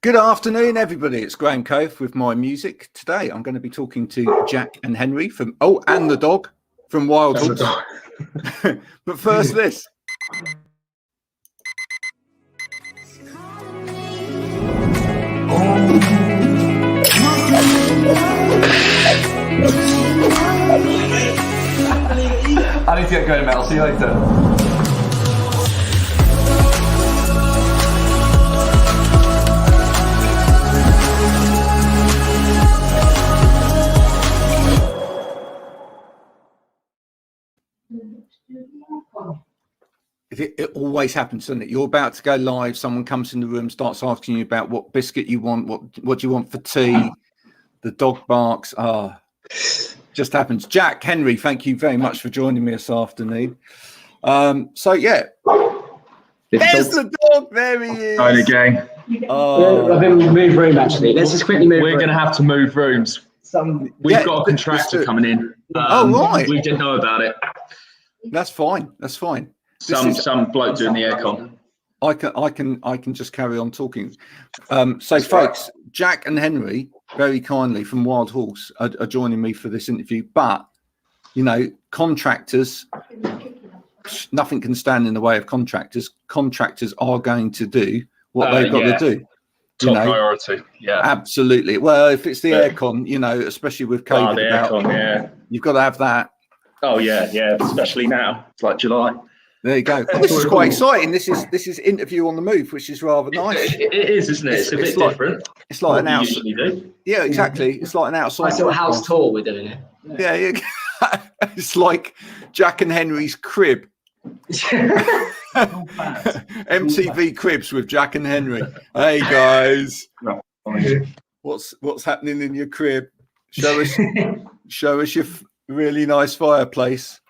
Good afternoon, everybody. It's Graham Coath with my music. Today, I'm going to be talking to Jack and Henry from and the dog from Wild Horse. But first, this. I need to get going, mate. I'll see you later. It always happens, doesn't it? You're about to go live, someone comes in the room, starts asking you about what biscuit you want, what do you want for tea, the dog barks. Just happens. Jack, Henry, thank you very much for joining me this afternoon. So yeah, there's the dog. There he is. Hi again. I think we'll move room actually. Let's just quickly move. We're going to have to move rooms. We've got a contractor coming in. Right. We didn't know about it. That's fine. That's fine. Some bloke doing the aircon. I can just carry on talking. So, folks, Jack and Henry, very kindly from Wild Horse, are joining me for this interview. But you know, contractors, nothing can stand in the way of contractors. Contractors are going to do what they've got to do. Top priority. Yeah, absolutely. Well, if it's the aircon, you know, especially with COVID, aircon, you've got to have that. Oh yeah, especially now. It's like July. There you go. Well, this is quite exciting. This is interview on the move, which is rather nice. It is, isn't it? It's a bit different. It's like an outside. Yeah, exactly. It's like an outside. Nice little house tour we're doing it. Yeah. It's like Jack and Henry's crib. MTV Cribs with Jack and Henry. Hey guys, what's happening in your crib? Show us your really nice fireplace.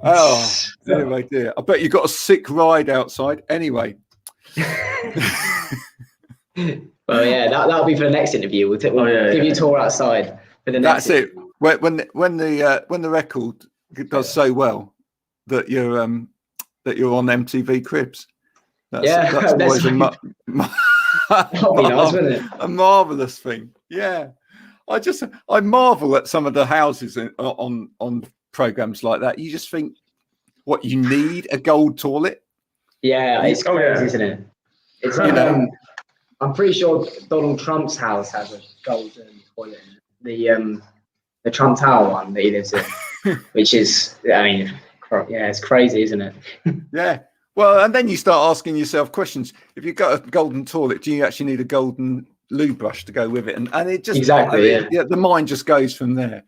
Oh dear. I bet you got a sick ride outside. Anyway. Well, yeah, that'll be for the next interview. We'll give you a tour outside for the next. That's it. When the record does so well that you're on MTV Cribs. That's always a marvelous thing. Yeah, I marvel at some of the houses on programs like that. You just think, what, you need a gold toilet? Yeah, it's crazy, isn't it? It's I'm pretty sure Donald Trump's house has a golden toilet. The Trump Tower one that he lives in, which is, it's crazy, isn't it? Yeah. Well, and then you start asking yourself questions. If you've got a golden toilet, do you actually need a golden loo brush to go with it? And it just the mind just goes from there.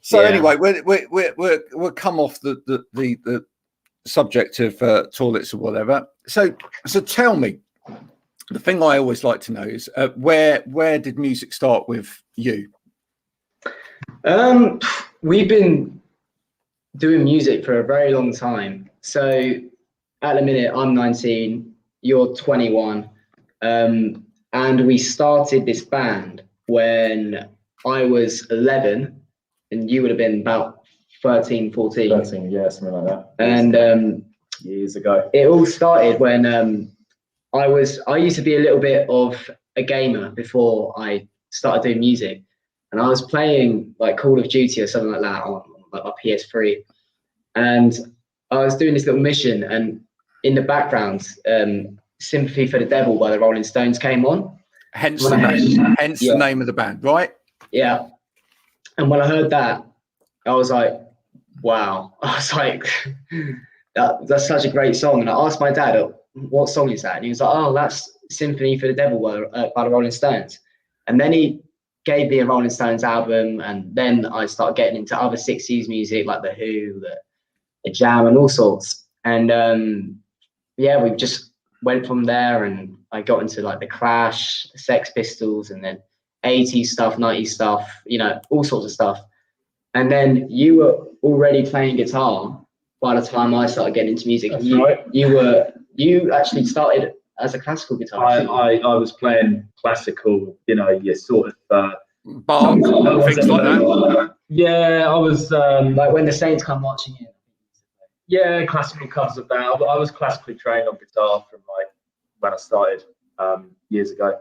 So anyway, we'll come off the subject of toilets or whatever. So tell me, the thing I always like to know is where did music start with you? We've been doing music for a very long time. So at the minute, I'm 19, you're 21, and we started this band when I was 11, and you would have been about 13, 14. 13, yeah, something like that. And years ago. It all started when I used to be a little bit of a gamer before I started doing music. And I was playing like Call of Duty or something like that on like my PS3. And I was doing this little mission, and in the background, Sympathy for the Devil by the Rolling Stones came on. Hence the name of the band, right? Yeah. And when I heard that, I was like, wow. I was like, that's such a great song. And I asked my dad, what song is that? And he was like, oh, that's Symphony for the Devil by the Rolling Stones. And then he gave me a Rolling Stones album, and then I started getting into other 60s music like The Who, the Jam, and all sorts. And we just went from there, and I got into like the Clash, the Sex Pistols, and then 80s stuff, 90s stuff, all sorts of stuff. And then you were already playing guitar by the time I started getting into music. That's right. You actually started as a classical guitarist. I was playing classical, your sort of Bach, things like that. Yeah, I was like When the Saints Come Marching In. Yeah, classical covers of that. I was classically trained on guitar from like when I started. years ago.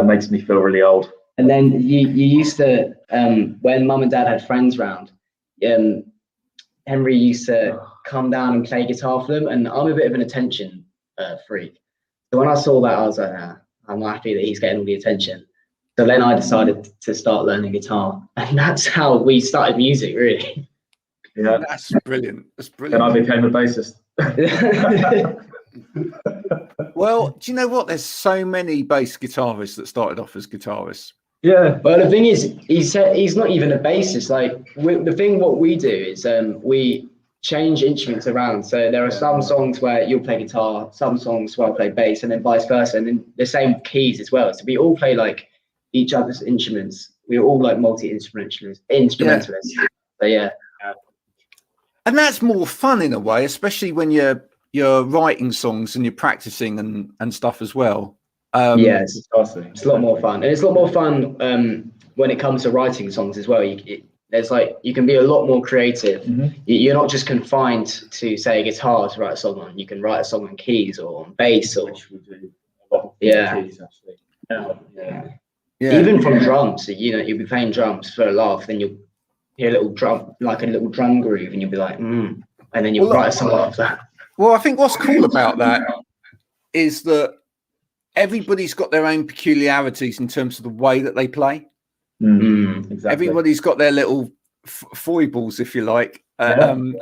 Makes me feel really old. And then you used to, when mum and dad had friends round, Henry used to come down and play guitar for them. And I'm a bit of an attention freak. So when I saw that, I was like, I'm happy that he's getting all the attention. So then I decided to start learning guitar. And that's how we started music, really. Yeah, that's brilliant. That's brilliant. And I became a bassist. Well, do you know what? There's so many bass guitarists that started off as guitarists. Yeah. Well, the thing is, he's not even a bassist. Like what we do is we change instruments around. So there are some songs where you'll play guitar, some songs where I'll play bass, and then vice versa, and then the same keys as well. So we all play like each other's instruments. We're all like multi-instrumentalists. So yeah. And that's more fun in a way, especially when you're writing songs and you're practicing and stuff as well. It's a lot more fun, and it's a lot more fun when it comes to writing songs as well. There's like you can be a lot more creative. You're not just confined to say guitar to write a song on. You can write a song on keys or on bass or keys, actually. Yeah. Even from drums, you'll be playing drums for a laugh, then you'll hear a little drum, like a little drum groove, and you'll be like, and then you'll write a song after that. Well, I think what's cool about that is that everybody's got their own peculiarities in terms of the way that they play. Exactly. Everybody's got their little foibles, if you like. Some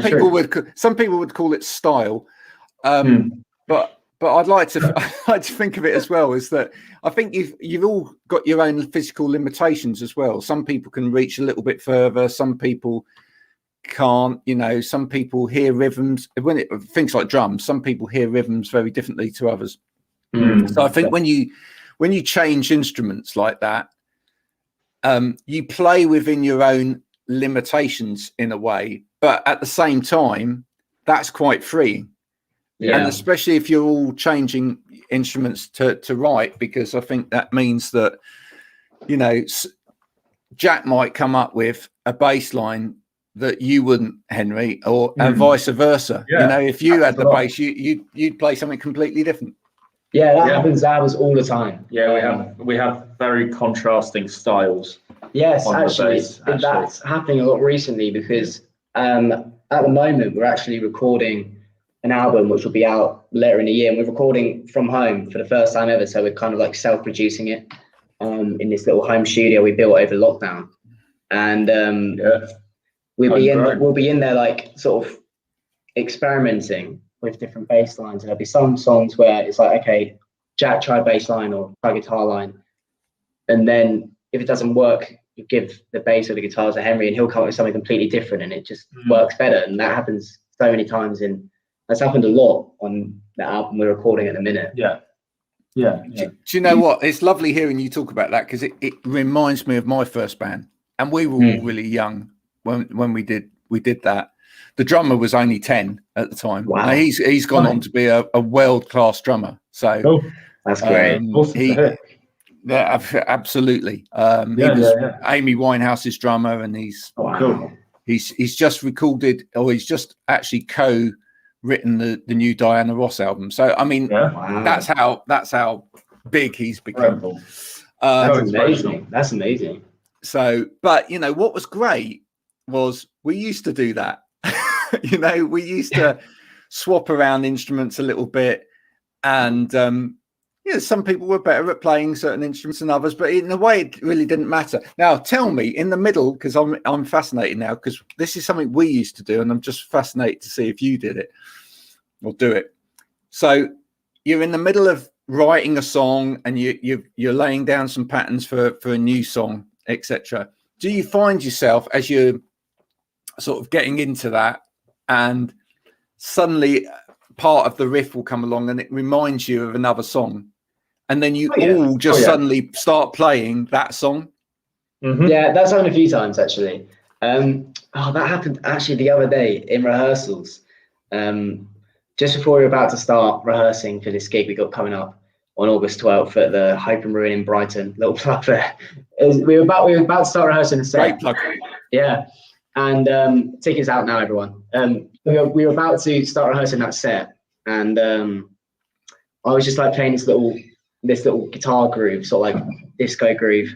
people would call it style, but I'd like to think of it as well as that. I think you've all got your own physical limitations as well. Some people can reach a little bit further. Some people can't. Some people hear rhythms things like drums. Some people hear rhythms very differently to others. So I think when you change instruments like that, you play within your own limitations in a way, but at the same time, that's quite freeing. Yeah. And especially if you're all changing instruments to write, because I think that means that, Jack might come up with a bass line that you wouldn't, Henry, and vice versa. Yeah. If you had the bass, you'd play something completely different. Yeah, that happens all the time. Yeah, we have very contrasting styles. Yes, actually, that's happening a lot recently because at the moment we're actually recording an album which will be out later in the year, and we're recording from home for the first time ever. So we're kind of like self-producing it in this little home studio we built over lockdown, and we'll be in there like sort of experimenting with different bass lines, and there'll be some songs where it's like, okay, Jack, try bass line or try guitar line, and then if it doesn't work, you give the bass or the guitar to Henry, and he'll come up with something completely different, and it just works better. And that happens so many times that's happened a lot on the album we're recording at the minute. Yeah. Do you know what? It's lovely hearing you talk about that, because it reminds me of my first band, and we were all really young when we did that. The drummer was only 10 at the time. Wow. Now he's gone on to be a world-class drummer. So that's great. Awesome. Absolutely. He was Amy Winehouse's drummer, and he's just recorded, or he's just actually co-written the new Diana Ross album. So I mean, that's how big he's become. That's amazing. That's amazing. So, but what was great was we used to do that. We used to swap around instruments a little bit, and some people were better at playing certain instruments than others, but in a way it really didn't matter. Now tell me, in the middle, because I'm fascinated now, because this is something we used to do, and I'm just fascinated to see if you did it or do it. So you're in the middle of writing a song, and you're laying down some patterns for a new song, etc. Do you find yourself, as you're sort of getting into that, and suddenly part of the riff will come along and it reminds you of another song, and then you all just suddenly start playing that song? Yeah, that's happened a few times actually. That happened actually the other day in rehearsals. Just before we were about to start rehearsing for this gig we got coming up on August 12th at the Hope and Ruin in Brighton. Little plug there. We were about to start rehearsing the set. Great plug. Yeah. And tickets out now, everyone. We were about to start rehearsing that set, and I was just like playing this little guitar groove, sort of like disco groove.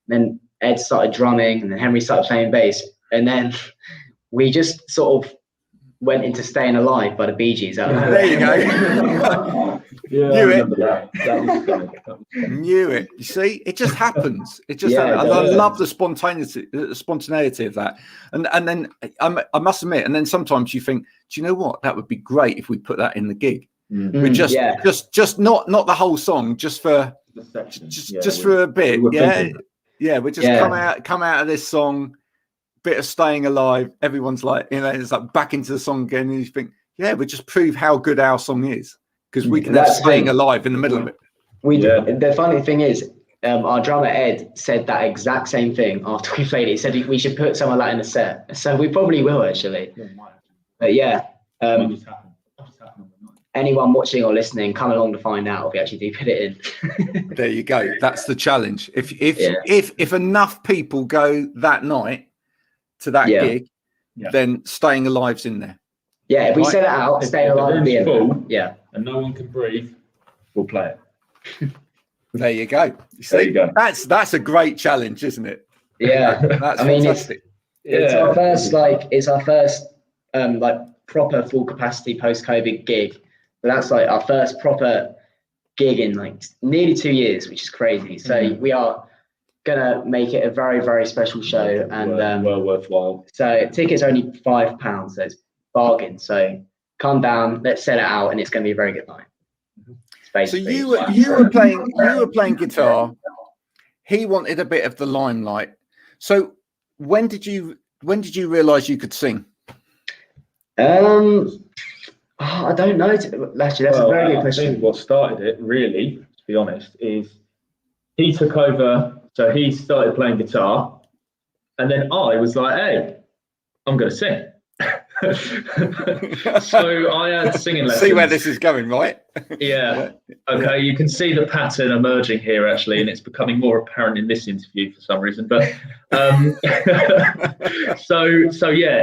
Then Ed started drumming, and then Henry started playing bass, and then we just sort of went into "Staying Alive" by the Bee Gees. There you go. Knew it. That was funny. Knew it. You see, it just happens. It just happens. And I love the spontaneity of that. And then I must admit, and then sometimes you think, do you know what? That would be great if we put that in the gig. We just not the whole song, just for for a bit. We just come out of this song, bit of Staying Alive. Everyone's like, it's like back into the song again, and you think, we just prove how good our song is, because we can have Staying Alive in the middle of it. The funny thing is, our drummer Ed said that exact same thing after we played it. He said we should put some of that in the set, so we probably will actually. But anyone watching or listening, come along to find out if we actually do put it in. There you go. That's the challenge. If enough people go that night to that gig, then Staying Alive's in there. Yeah, if we set it out, Staying Alive will be in full, and no one can breathe, we'll play it. There you go. You see, that's a great challenge, isn't it? Yeah, that's fantastic. It's our first proper full capacity post-COVID gig. But that's like our first proper gig in like nearly 2 years, which is crazy. So we are gonna make it a very, very special show, and well worthwhile. So tickets are only £5, so it's bargain. So come down, let's set it out, and it's gonna be a very good night. So you were playing guitar. He wanted a bit of the limelight. So when did you realise you could sing? I don't know. Actually, that's a very good question. I think what started it, really, to be honest, is he took over. So he started playing guitar, and then I was like, "Hey, I'm going to sing." So I had singing lessons. See where this is going, right? Yeah. Okay. You can see the pattern emerging here, actually, and it's becoming more apparent in this interview for some reason. But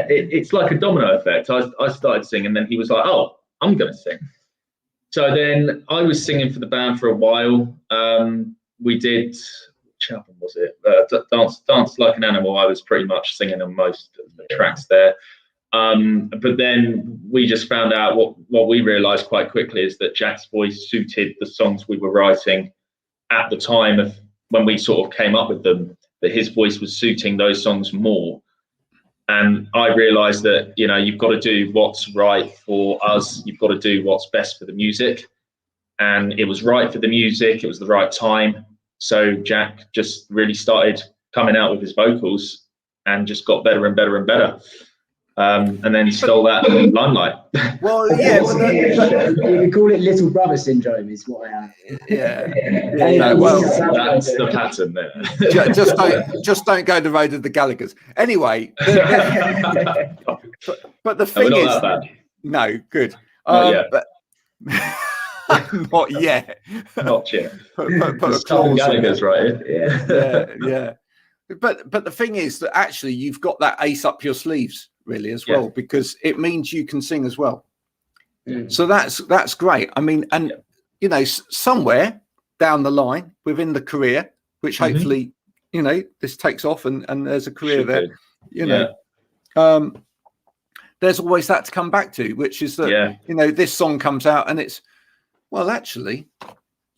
it's like a domino effect. I started singing, and then he was like, "Oh, I'm going to sing." So then I was singing for the band for a while. We did, which album was it? Dance Like an Animal. I was pretty much singing on most of the tracks there. But then we just found out what we realized quite quickly is that Jack's voice suited the songs we were writing at the time of when we sort of came up with them, that his voice was suiting those songs more. And I realized that, you've got to do what's right for us. You've got to do what's best for the music. And it was right for the music. It was the right time. So Jack just really started coming out with his vocals and just got better and better and better. And then he stole that limelight. Well, yeah. We call it little brother syndrome, is what I have. That's the pattern there. Just don't go the road of the Gallaghers. Anyway, but the thing is, no, good. Not yet. Not yet. Not yet. Put a clause Gallaghers, right? Yeah. But the thing is that actually you've got that ace up your sleeves, really, as well, because it means you can sing as well. So that's great. I mean, and somewhere down the line within the career, which hopefully this takes off and there's a career there. There's always that to come back to, which is that this song comes out and it's, well, actually,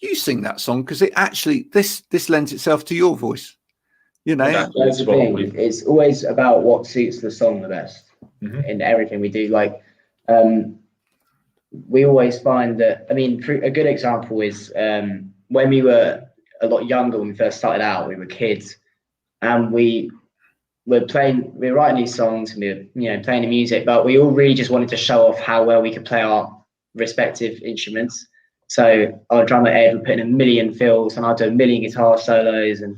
you sing that song because it actually this lends itself to your voice. That's the thing. It's always about what suits the song the best in everything we do. Like, we always find that. I mean, a good example is when we were a lot younger, when we first started out, we were kids, and we were writing these songs, and we were playing the music, but we all really just wanted to show off how well we could play our respective instruments. So our drummer Ed would put in a million fills, and I'd do a million guitar solos, and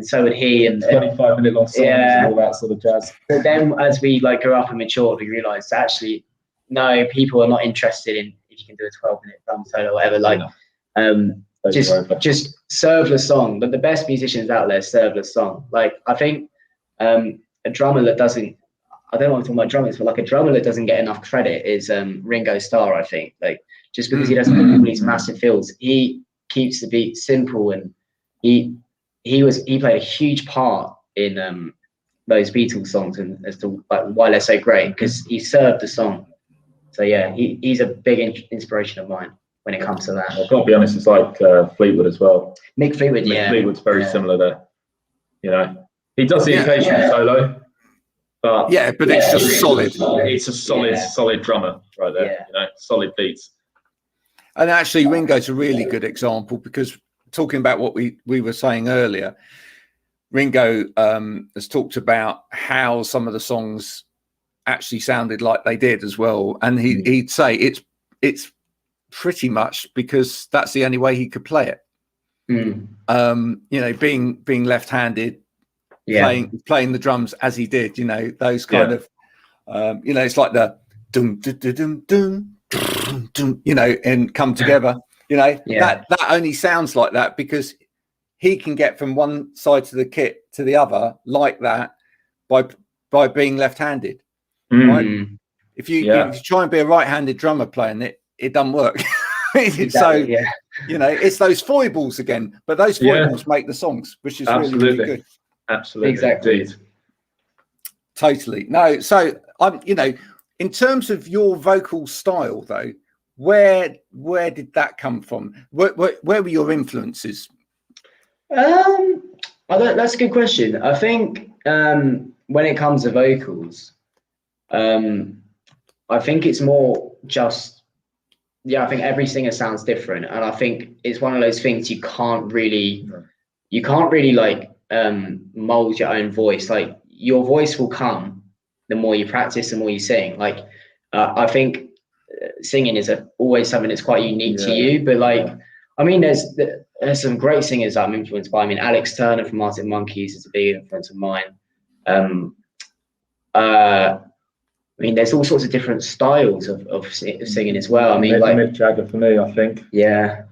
so would he. And 25-minute long songs and all that sort of jazz. But then as we grew up and matured, we realised actually, no, people are not interested in if you can do a 12-minute drum solo or whatever. Just serve the song. But the best musicians out there serve the song. Like, I think a drummer that doesn't, I don't want to talk about drummers, but like a drummer that doesn't get enough credit is Ringo Starr, I think. Like, just because he doesn't put all these massive fills. He keeps the beat simple, and he played a huge part in those Beatles songs, and as to like why they're so great, because he served the song. So yeah, he's a big inspiration of mine when it comes to that. I've got to be honest, it's like Fleetwood as well. Mick Fleetwood, Fleetwood's very similar there. You know, he does the occasional solo, but it's just solid. It's a solid drummer right there. Yeah. You know, solid beats. And actually, Ringo's a really good example, because talking about what we were saying earlier, Ringo has talked about how some of the songs actually sounded like they did as well, and he'd say it's pretty much because that's the only way he could play it. You know, being left-handed, playing the drums as he did, you know, those kind of you know, it's like the dum dum dum dum dum, you know, and come together, you know, that only sounds like that because he can get from one side of the kit to the other like that by being left-handed. Right? If you try and be a right-handed drummer playing it, it doesn't work. So you know, it's those foibles again, but those foibles make the songs, which is really good. Absolutely, exactly. Indeed. Totally. No, so I'm, you know, in terms of your vocal style though, where did that come from? Where were your influences? That's a good question. I think when it comes to vocals, I think it's more just I think every singer sounds different, and I think it's one of those things you can't really like mold your own voice. Like your voice will come the more you practice, the more you sing. Like I think singing is always something that's quite unique to you, but like I mean there's some great singers that I'm influenced by. I mean Alex Turner from Arctic Monkeys is a big influence of mine. I mean, there's all sorts of different styles of singing as well. I mean, like Mick Jagger for me, I think. Yeah.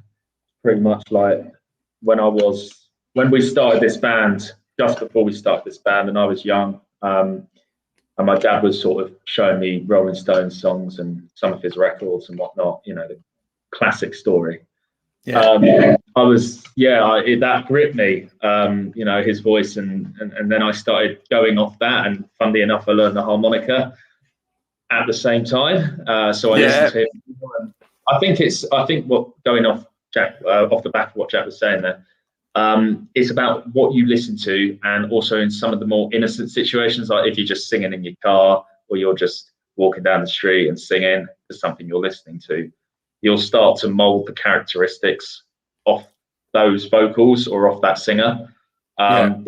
Pretty much like when we started this band, just before we started this band, and I was young, and my dad was sort of showing me Rolling Stones songs and some of his records and whatnot. You know, the classic story. Yeah. I was that gripped me. You know, his voice, and then I started going off that, and funnily enough, I learned the harmonica at the same time, so I listened to him. I think what going off the back of what Jack was saying there, it's about what you listen to, and also in some of the more innocent situations, like if you're just singing in your car or you're just walking down the street and singing to something you're listening to, you'll start to mold the characteristics off those vocals or off that singer. So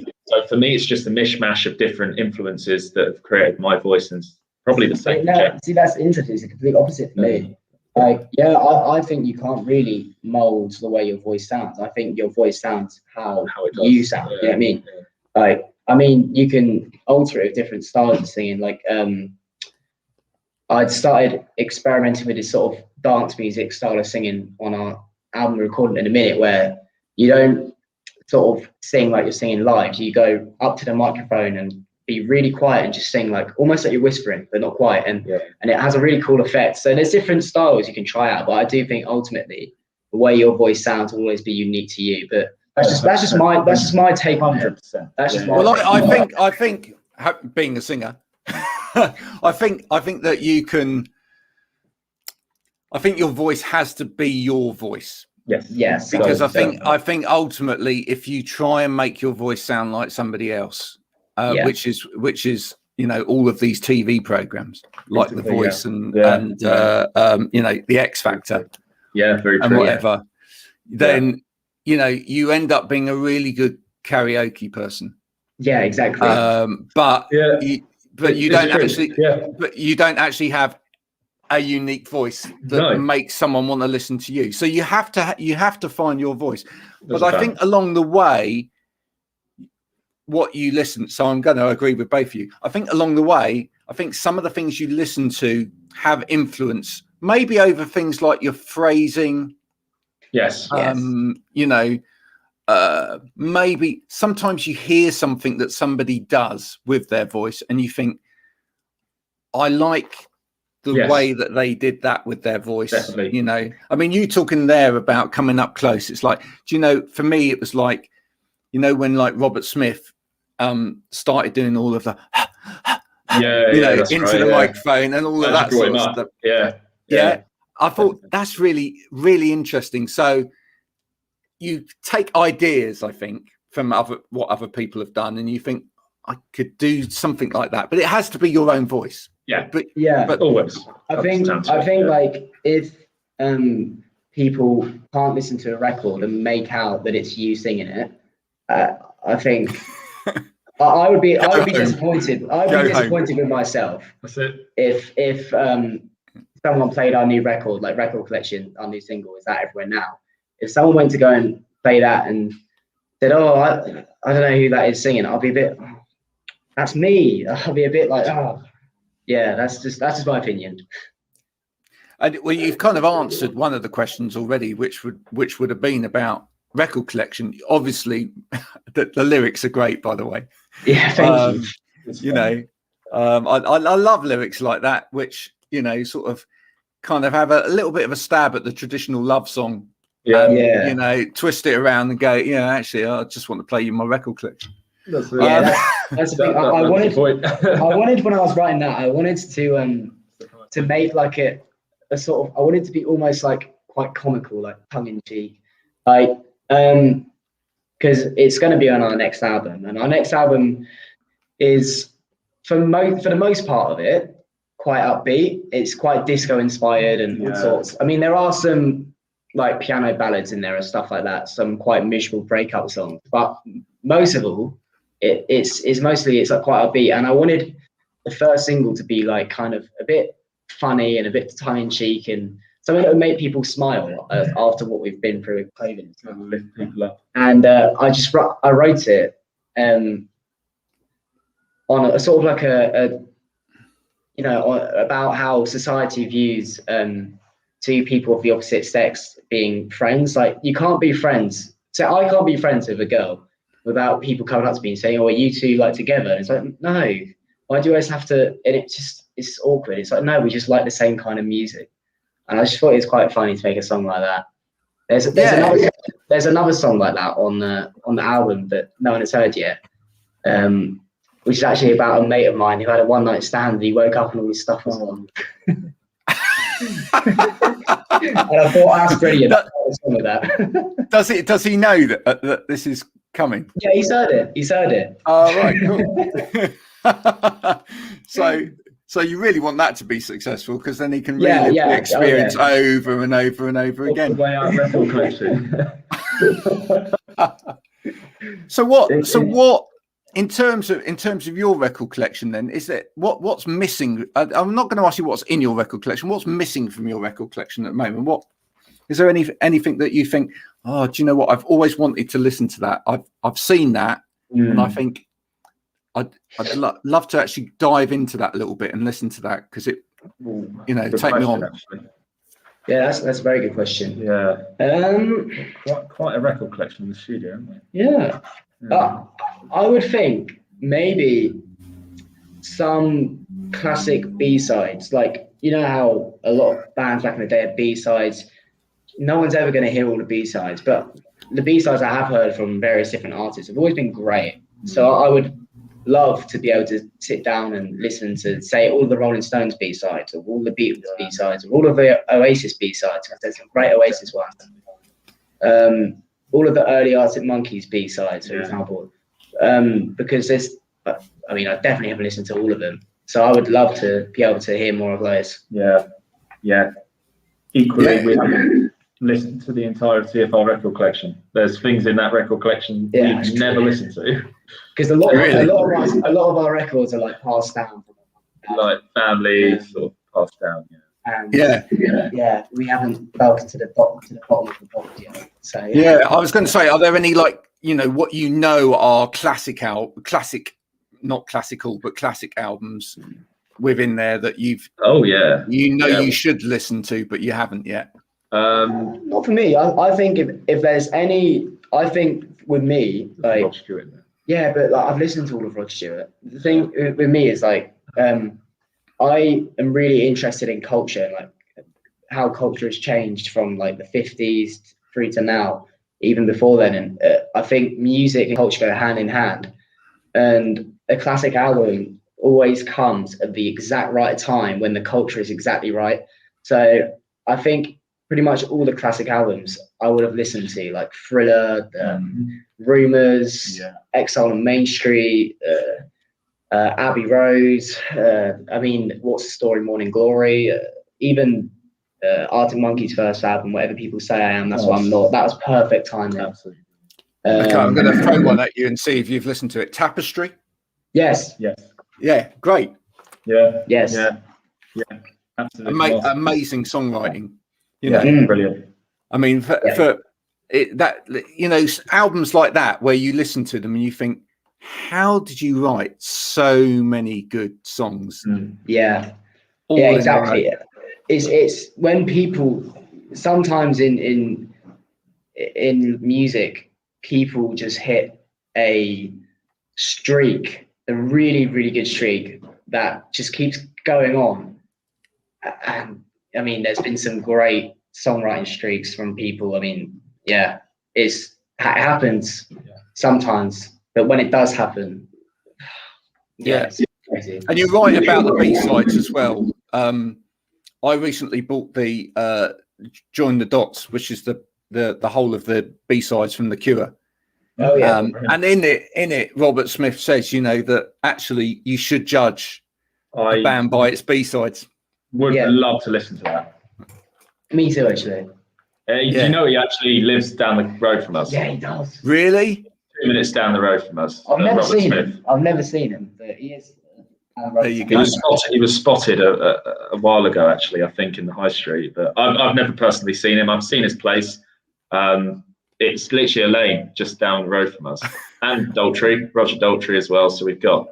for me, it's just a mishmash of different influences that have created my voice, and probably the same. See, that's interesting. It's the complete opposite for me. Like, I think you can't really mold the way your voice sounds. I think your voice sounds how you sound. You know what I mean? Like, I mean, you can alter it with different styles of singing. Like, I'd started experimenting with this sort of dance music style of singing on our album Recording in a Minute, where you don't sort of sing like you're singing live. You go up to the microphone and be really quiet and just sing like almost like you're whispering, but not quiet, and it has a really cool effect. So there's different styles you can try out, but I do think ultimately the way your voice sounds will always be unique to you. But that's just my take on it. 100%. That's just my I think being a singer, I think that you can. I think your voice has to be your voice. Yes. Because I think ultimately, if you try and make your voice sound like somebody else, which is you know, all of these TV programs like The Voice and you know, The X Factor, very true, and whatever, then you know, you end up being a really good karaoke person. Yeah, exactly. But you don't actually have a unique voice that makes someone want to listen to you. So you have to find your voice. But I think along the way, what you listen. So I'm going to agree with both of you. I think along the way, I think some of the things you listen to have influence, maybe over things like your phrasing. Yes. You know, maybe sometimes you hear something that somebody does with their voice and you think, I like the way that they did that with their voice. Definitely. You know, I mean, you talking there about coming up close. It's like, do you know, for me, it was like, you know, when like Robert Smith started doing all of the, into the microphone and all of that sort of stuff. Yeah. I thought that's really, really interesting. So you take ideas, I think, from what other people have done, and you think, I could do something like that, but it has to be your own voice. But always. I think like if people can't listen to a record and make out that it's you singing it, I think I would be disappointed. I'd be disappointed with myself. That's it. If someone played our new record, like Record Collection, our new single, is that everywhere now? If someone went to go and play that and said, "Oh, I don't know who that is singing," I'll be a bit. That's me. I'll be a bit like, oh, yeah. That's just my opinion. And well, you've kind of answered one of the questions already, which would have been about Record Collection. Obviously, the lyrics are great, by the way. Yeah, thank you. You know, I love lyrics like that, which, you know, sort of kind of have a little bit of a stab at the traditional love song. You know, twist it around and go, actually, I just want to play you my Record Collection. That's the thing. I wanted when I was writing that, I wanted to make like a sort of, I wanted to be almost like quite comical, like tongue in cheek, like because it's going to be on our next album, and our next album is for the most part of it quite upbeat. It's quite disco inspired and all sorts. I mean, there are some like piano ballads in there and stuff like that, some quite miserable breakup songs, but most of all, it's mostly like quite upbeat. And I wanted the first single to be like kind of a bit funny and a bit tongue in cheek and something that would make people smile after what we've been through with COVID. Lift people up. And I wrote it on a sort of like a about how society views two people of the opposite sex being friends. Like, you can't be friends. So I can't be friends with a girl without people coming up to me and saying, "Oh, are you two like together?" And it's like, no, why do you always have to? And it's awkward. It's like, no, we just like the same kind of music. And I just thought it was quite funny to make a song like that. There's another song like that on the album that no one has heard yet, which is actually about a mate of mine who had a one night stand and he woke up and all his stuff was on. And I thought, that's brilliant. With that. Does he know that this is coming? Yeah, he's heard it. Oh, right, cool. So you really want that to be successful, because then he can really experience over and over and over again. The way out Record Collection. So what? In terms of your record collection, then, is that what's missing? I'm not going to ask you what's in your record collection. What's missing from your record collection at the moment? What is there anything that you think? Oh, do you know what? I've always wanted to listen to that. I've seen that, and I think I'd love to actually dive into that a little bit and listen to that, because it, take me on. Actually. Yeah, that's a very good question. Yeah. Quite a record collection in the studio, haven't we? Yeah. I would think maybe some classic B-sides, like, you know how a lot of bands back in the day had B-sides. No one's ever going to hear all the B-sides, but the B-sides I have heard from various different artists have always been great. So I would love to be able to sit down and listen to, say, all the Rolling Stones B-sides, or all the Beatles B-sides, or all of the Oasis B-sides. There's some great Oasis ones. All of the early Arctic Monkeys B-sides, for example, because there's, I definitely haven't listened to all of them. So I would love to be able to hear more of those. Yeah. Equally, we haven't listened to the entirety of our record collection. There's things in that record collection you've never listened to. Because a lot of our records are like passed down. Like families or passed down. And we haven't delved to the bottom of the box yet. So I was going to say, are there any, like, what are classic, not classical, but classic albums within there that you've you should listen to, but you haven't yet? Not for me. I think if there's any, I think with me, like, Rod Stewart. Yeah, but like, I've listened to all of Rod Stewart. The thing with me is like, I am really interested in culture and like how culture has changed from like the 50s through to now, even before then. And I think music and culture go hand in hand. And a classic album always comes at the exact right time when the culture is exactly right. So I think pretty much all the classic albums I would have listened to, like Thriller, Rumours, Exile on Main Street, Abbey Road. I mean, What's the Story, Morning Glory, even Arctic Monkeys' first album, Whatever People Say I Am, That's What I'm Not. That was perfect timing. Absolutely. Okay, I'm going to throw one at you and see if you've listened to it. Tapestry. Yes. Yeah, great. Yeah. Yes. Yeah. Absolutely. Amazing songwriting. You know, brilliant. I mean, for it, that, you know, albums like that where you listen to them and you think, how did you write so many good songs? Yeah, exactly. It's when people sometimes in music, people just hit a streak, a really, really good streak that just keeps going on. And I mean, there's been some great songwriting streaks from people. I mean, it happens sometimes, but when it does happen, it's crazy. And you're right about the B-sides as well. I recently bought the Join the Dots, which is the whole of the B-sides from The Cure. Oh yeah. And in it, Robert Smith says, you know, that actually you should judge a band by its B-sides. Would love to listen to that. Me too, actually. You know, he actually lives down the road from us. Yeah, he does. Really? 2 minutes down the road from us. I've never seen him, but he is. There you go. He was spotted a while ago, actually, I think, in the high street. But I've never personally seen him. I've seen his place. It's literally a lane just down the road from us. And Roger Daltrey as well. So we've got.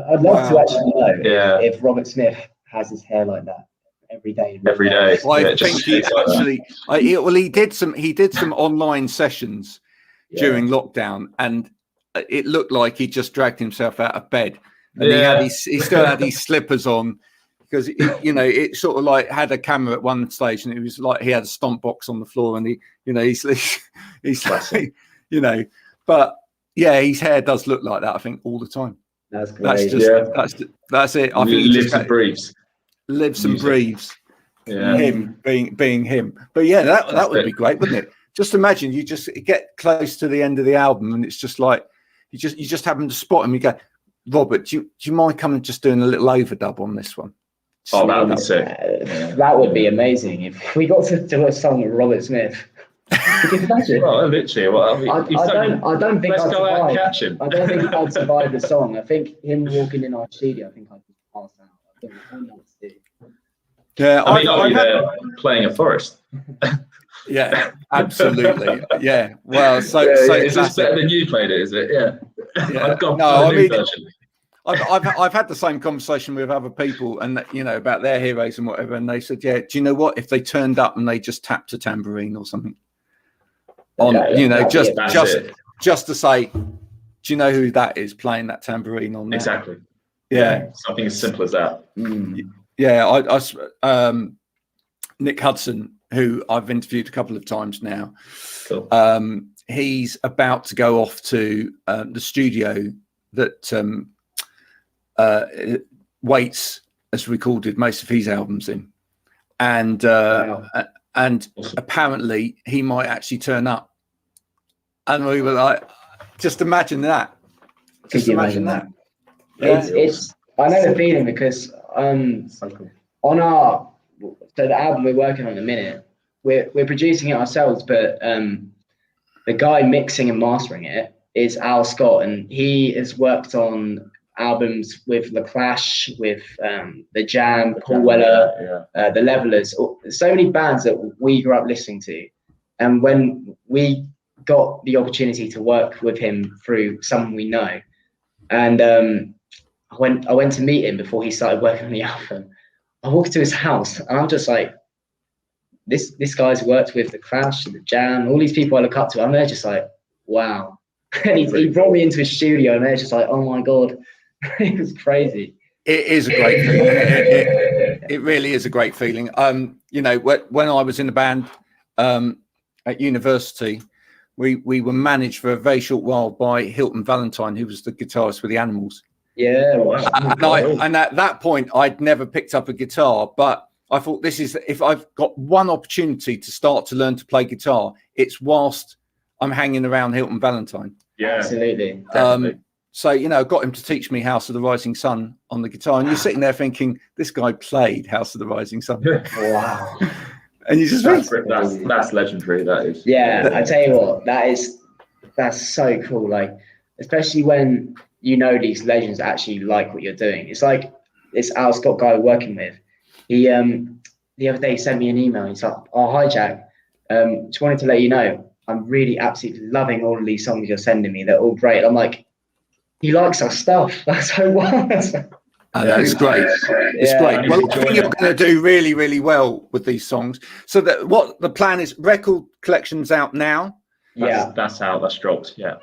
I'd love to actually know if Robert Smith has his hair like that every day. Every day. Well, I think he actually. He did some online sessions during lockdown, and it looked like he just dragged himself out of bed. And he still had his slippers on because you know, it sort of like had a camera at one stage, and it was like he had a stomp box on the floor, and he's like, you know, but his hair does look like that. I think all the time. That's great. That's it. I think he lives and breathes. Lives and breathes. Yeah. Him being him. But that would be great, wouldn't it? Just imagine you just get close to the end of the album, and it's just like you just happen to spot him. You go, Robert, do you mind coming just doing a little overdub on this one? That would be sick. That would be amazing if we got to do a song with Robert Smith. Could you imagine? Well, literally. I don't think let's go out and catch him. I don't think I'd survive the song. I think him walking in our studio, I think I'd just pass out. I don't know what to do. Yeah, I'm there playing a forest. Yeah, absolutely. Yeah. Well, so is this better than you played it? Is it? Yeah. I've got version. I've had the same conversation with other people, and you know, about their heroes and whatever, and they said, do you know what? If they turned up and they just tapped a tambourine or something on, just to say, do you know who that is playing that tambourine on there? Exactly. Yeah. Something as simple as that. Yeah. Nick Hudson, who I've interviewed a couple of times now. Cool. He's about to go off to the studio that Waits has recorded most of his albums in, and apparently he might actually turn up. And we were like, just imagine that. Just imagine that. Yeah. It's I know the feeling because on the album we're working on in a minute, we're producing it ourselves, but the guy mixing and mastering it is Al Scott, and he has worked on albums with The Clash, with The Jam, Paul Weller, The Levellers, so many bands that we grew up listening to. And when we got the opportunity to work with him through someone we know, and I went to meet him before he started working on the album. I walked to his house and I'm just like, this guy's worked with The Clash, The Jam, all these people I look up to, and they're just like, wow. And he brought me into his studio and they're just like, oh my God. It was crazy. It is a great feeling. It really is a great feeling. You know, when I was in the band at university, we were managed for a very short while by Hilton Valentine, who was the guitarist for the Animals. Yeah, wow. And at that point, I'd never picked up a guitar, but I thought, this is, if I've got one opportunity to start to learn to play guitar, it's whilst I'm hanging around Hilton Valentine. Yeah, absolutely. So, you know, I got him to teach me House of the Rising Sun on the guitar. And you're sitting there thinking, this guy played House of the Rising Sun. Wow. And you just that's legendary, that is. Yeah, I tell you what, that's so cool. Like, especially when you know these legends actually like what you're doing. It's like this Al Scott guy we're working with. He the other day sent me an email. He's like, "Oh, hi Jack. Just wanted to let you know I'm really absolutely loving all of these songs you're sending me. They're all great." I'm like, he likes our stuff. That's so wild. That's great. It's great. Well, I think you're going to do really, really well with these songs. So that what the plan is, record collection's out now. That's out. That's dropped. Yeah.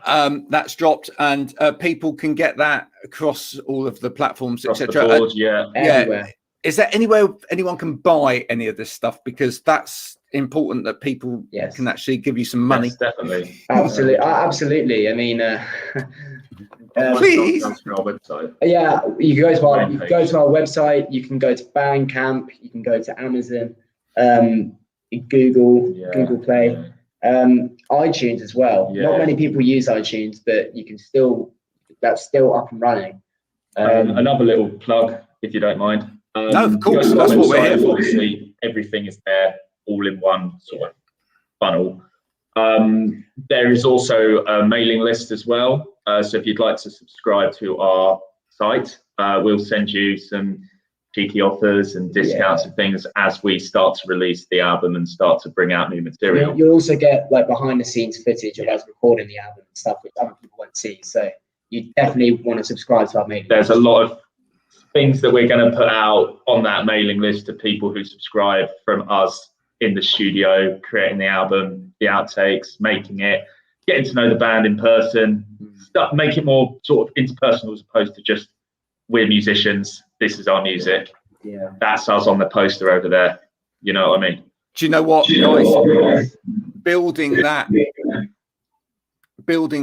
That's dropped, and people can get that across all of the platforms, etc. Everywhere. Is there anywhere anyone can buy any of this stuff? Because that's important, that people can actually give you some money. Yes, definitely. Absolutely. I mean, please. Our website. Yeah, you can go to our website. You can go to Bandcamp. You can go to Amazon, Google Play, iTunes as well. Not many people use iTunes, but you can that's still up and running. Another little plug, if you don't mind. No, of course, that's what we're here for. Obviously, everything is there, all in one sort of funnel. There is also a mailing list as well. So if you'd like to subscribe to our site, we'll send you some cheeky offers and discounts and things as we start to release the album and start to bring out new material. You'll also get like behind the scenes footage of us recording the album and stuff, which other people won't see. So you definitely want to subscribe to our mailing list. There's a lot of things that we're going to put out on that mailing list to people who subscribe, from us in the studio, creating the album, the outtakes, making it, getting to know the band in person, make it more sort of interpersonal as opposed to just, we're musicians, this is our music. Yeah. That's us on the poster over there. You know what I mean? Do you know what, guys? Building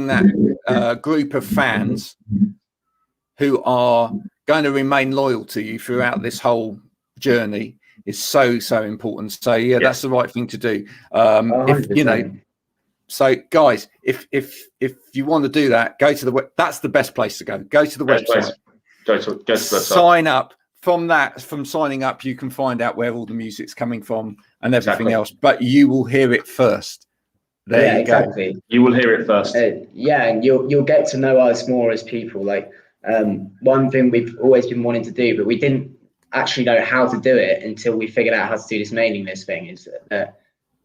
that group of fans who are going to remain loyal to you throughout this whole journey is so important. So that's the right thing to do. If you know, so guys, if you want to do that, go to the that's the best place to go. Go to the website. Go to the website. Sign up. From signing up, you can find out where all the music's coming from and everything else. But you will hear it first. There you go. You will hear it first. And you'll get to know us more as people. Like one thing we've always been wanting to do, but we didn't actually know how to do it until we figured out how to do this mailing list thing, is that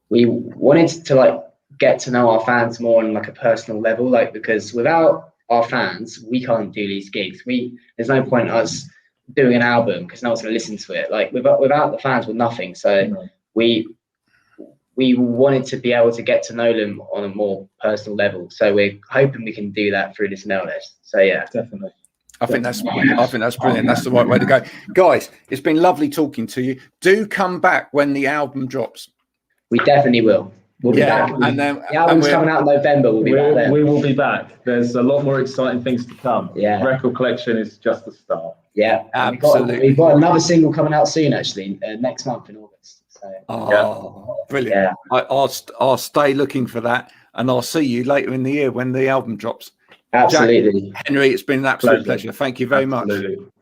we wanted to like get to know our fans more on like a personal level, like, because without our fans we can't do these gigs. There's no point us doing an album because no one's going to listen to it. Like without the fans, we're nothing. So we wanted to be able to get to know them on a more personal level. So we're hoping we can do that through this mail list. So yeah, definitely. I think that's brilliant. That's the right way to go. Guys, it's been lovely talking to you. Do come back when the album drops. We definitely will. We'll be back. And then the album's coming out in November. We'll be back then. We will be back. There's a lot more exciting things to come. Yeah. Record collection is just the start. Yeah, absolutely. We've got another single coming out soon, actually, next month in August. So, brilliant. Yeah. I'll stay looking for that, and I'll see you later in the year when the album drops. Absolutely. Jack, Henry, it's been an absolute pleasure. Thank you very much.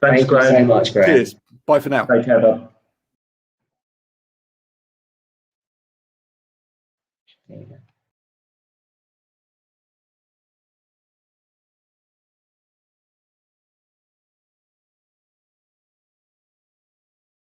Thanks, Graham. Thank you so much, Graham. Cheers. Bye for now. Take care, bud. There you go.